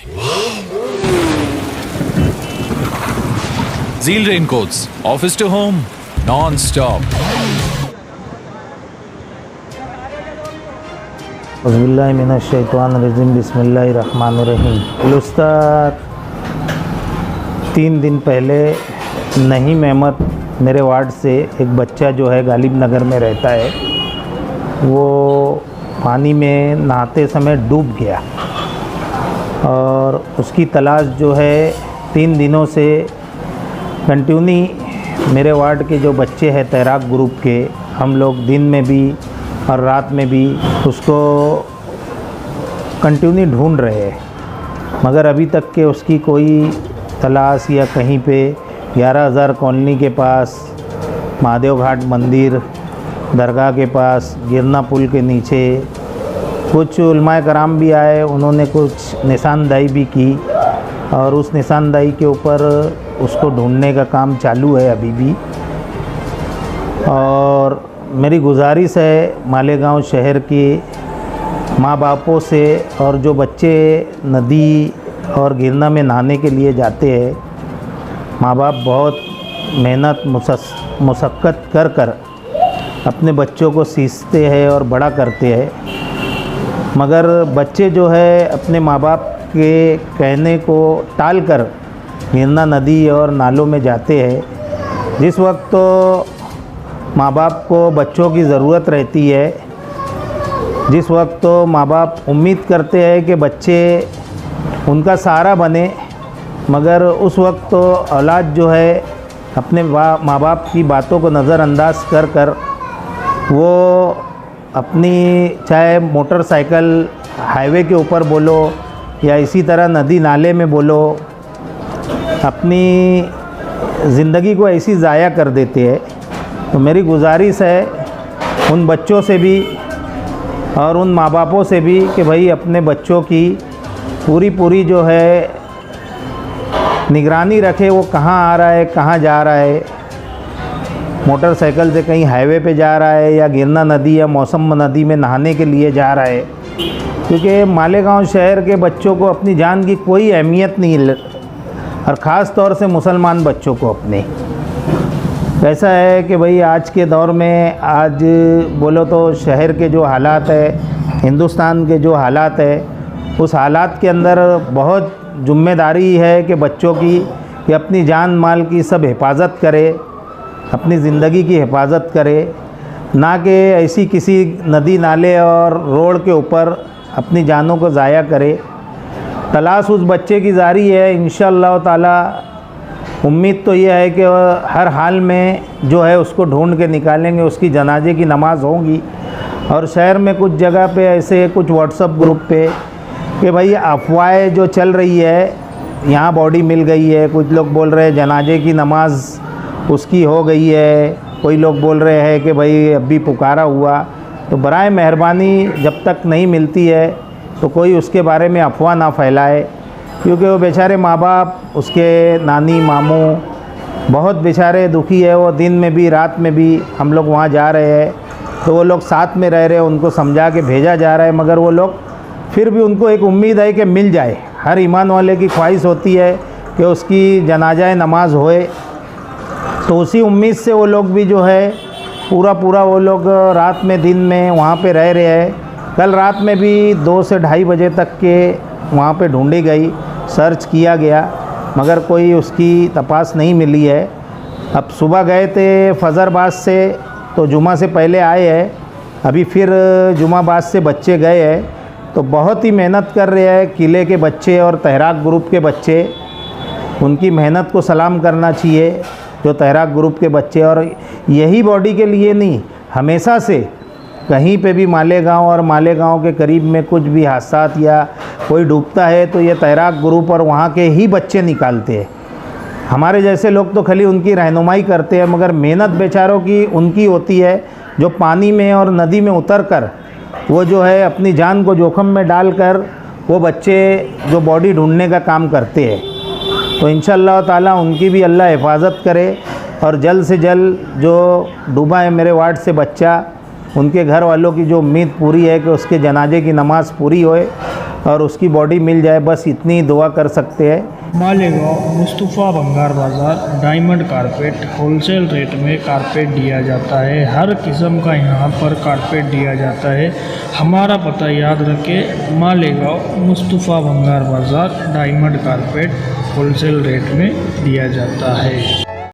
Zeal Raincoats, office to home, non-stop. औज़ुबिल्लाहिमिनश्शैतानिर्रजीम बिस्मिल्लाहिर्रहमानिर्रहीम। उस्ताद 3 दिन पहले नहीम अहमद मेरे वार्ड से एक बच्चा जो है गालिब नगर में रहता है, वो पानी में नहाते समय डूब गया और उसकी तलाश जो है 3 दिनों से कंटिन्यू मेरे वार्ड के जो बच्चे हैं तैराक ग्रुप के, हम लोग दिन में भी और रात में भी उसको कंटिन्यू ढूंढ रहे हैं, मगर अभी तक के उसकी कोई तलाश या कहीं पे 11,000 कॉलोनी के पास, महादेव घाट मंदिर दरगाह के पास, गिरना पुल के नीचे कुछ उलमाए कराम भी आए, उन्होंने कुछ निशानदाही भी की और उस निशानदाही के ऊपर उसको ढूंढने का काम चालू है अभी भी। और मेरी गुजारिश है मालेगांव शहर के माँ बापों से, और जो बच्चे नदी और गिरना में नहाने के लिए जाते हैं, माँ बाप बहुत मेहनत मुशक्क़त कर कर अपने बच्चों को सींचते हैं और बड़ा करते हैं, मगर बच्चे जो है अपने माँ बाप के कहने को टाल कर गिरना नदी और नालों में जाते हैं। जिस वक्त तो माँ बाप को बच्चों की ज़रूरत रहती है, जिस वक्त तो माँ बाप उम्मीद करते हैं कि बच्चे उनका सहारा बने, मगर उस वक्त तो औलाद जो है अपने माँ बाप की बातों को नज़रअंदाज कर कर वो अपनी चाहे मोटरसाइकिल हाईवे के ऊपर बोलो या इसी तरह नदी नाले में बोलो, अपनी ज़िंदगी को ऐसी ज़ाया कर देते हैं। तो मेरी गुजारिश है उन बच्चों से भी और उन माँ बापों से भी कि भाई अपने बच्चों की पूरी जो है निगरानी रखे, वो कहाँ आ रहा है, कहाँ जा रहा है, मोटरसाइकिल से कहीं हाईवे पे जा रहा है या गिरना नदी या मौसम नदी में नहाने के लिए जा रहा है, क्योंकि मालेगांव शहर के बच्चों को अपनी जान की कोई अहमियत नहीं है, और ख़ास तौर से मुसलमान बच्चों को अपने। ऐसा है कि भाई आज के दौर में, आज बोलो तो शहर के जो हालात है, हिंदुस्तान के जो हालात है, उस हालात के अंदर बहुत ज़िम्मेदारी है कि बच्चों की कि अपनी जान माल की सब हिफाजत करे, अपनी ज़िंदगी की हिफाजत करे, ना कि ऐसी किसी नदी नाले और रोड के ऊपर अपनी जानों को ज़ाया करे। तलाश उस बच्चे की जारी है, इंशाअल्लाह ताला उम्मीद तो ये है कि हर हाल में जो है उसको ढूंढ के निकालेंगे, उसकी जनाजे की नमाज़ होगी। और शहर में कुछ जगह पे ऐसे कुछ व्हाट्सएप ग्रुप पे कि भाई अफवाहें जो चल रही है, यहाँ बॉडी मिल गई है, कुछ लोग बोल रहे हैं जनाजे की नमाज़ उसकी हो गई है, कोई लोग बोल रहे हैं कि भाई अभी पुकारा हुआ। तो बराए मेहरबानी जब तक नहीं मिलती है तो कोई उसके बारे में अफवाह ना फैलाए, क्योंकि वो बेचारे माँ बाप, उसके नानी मामू बहुत बेचारे दुखी है। वो दिन में भी रात में भी हम लोग वहाँ जा रहे हैं तो वो लोग साथ में रह रहे हैं, उनको समझा के भेजा जा रहा है, मगर वो लोग फिर भी उनको एक उम्मीद है कि मिल जाए। हर ईमान वाले की ख्वाहिश होती है कि उसकी जनाजा नमाज होए, तो उसी उम्मीद से वो लोग भी जो है पूरा वो लोग रात में दिन में वहाँ पे रह रहे हैं। कल रात में भी 2 से 2:30 बजे तक के वहाँ पे ढूंढी गई, सर्च किया गया, मगर कोई उसकी तपास नहीं मिली है। अब सुबह गए थे फजरबाद से, तो जुमा से पहले आए हैं, अभी फिर जुमाबाद से बच्चे गए हैं, तो बहुत ही मेहनत कर रहे हैं किले के बच्चे और तैराक ग्रुप के बच्चे। उनकी मेहनत को सलाम करना चाहिए जो तैराक ग्रुप के बच्चे। और यही बॉडी के लिए नहीं, हमेशा से कहीं पे भी मालेगांव और मालेगांव के करीब में कुछ भी हादसा या कोई डूबता है तो ये तैराक ग्रुप और वहाँ के ही बच्चे निकालते हैं। हमारे जैसे लोग तो खाली उनकी रहनुमाई करते हैं, मगर मेहनत बेचारों की उनकी होती है जो पानी में और नदी में उतर कर वो जो है अपनी जान को जोखिम में डालकर वो बच्चे जो बॉडी ढूंढने का काम करते हैं। तो इंशाअल्लाह ताला उनकी भी अल्लाह हिफाजत करे और जल्द से जल्द जो डूबा है मेरे वार्ड से बच्चा, उनके घर वालों की जो उम्मीद पूरी है कि उसके जनाजे की नमाज़ पूरी होए और उसकी बॉडी मिल जाए, बस इतनी ही दुआ कर सकते हैं। मालेगांव मुस्तफ़ा भंगार बाज़ार डायमंड कारपेट होलसेल रेट में कारपेट दिया जाता है। हर किस्म का यहाँ पर कारपेट दिया जाता है। हमारा पता याद रखें, मालेगांव मुस्तफ़ा भंगार बाज़ार डायमंड कारपेट होलसेल रेट में दिया जाता है।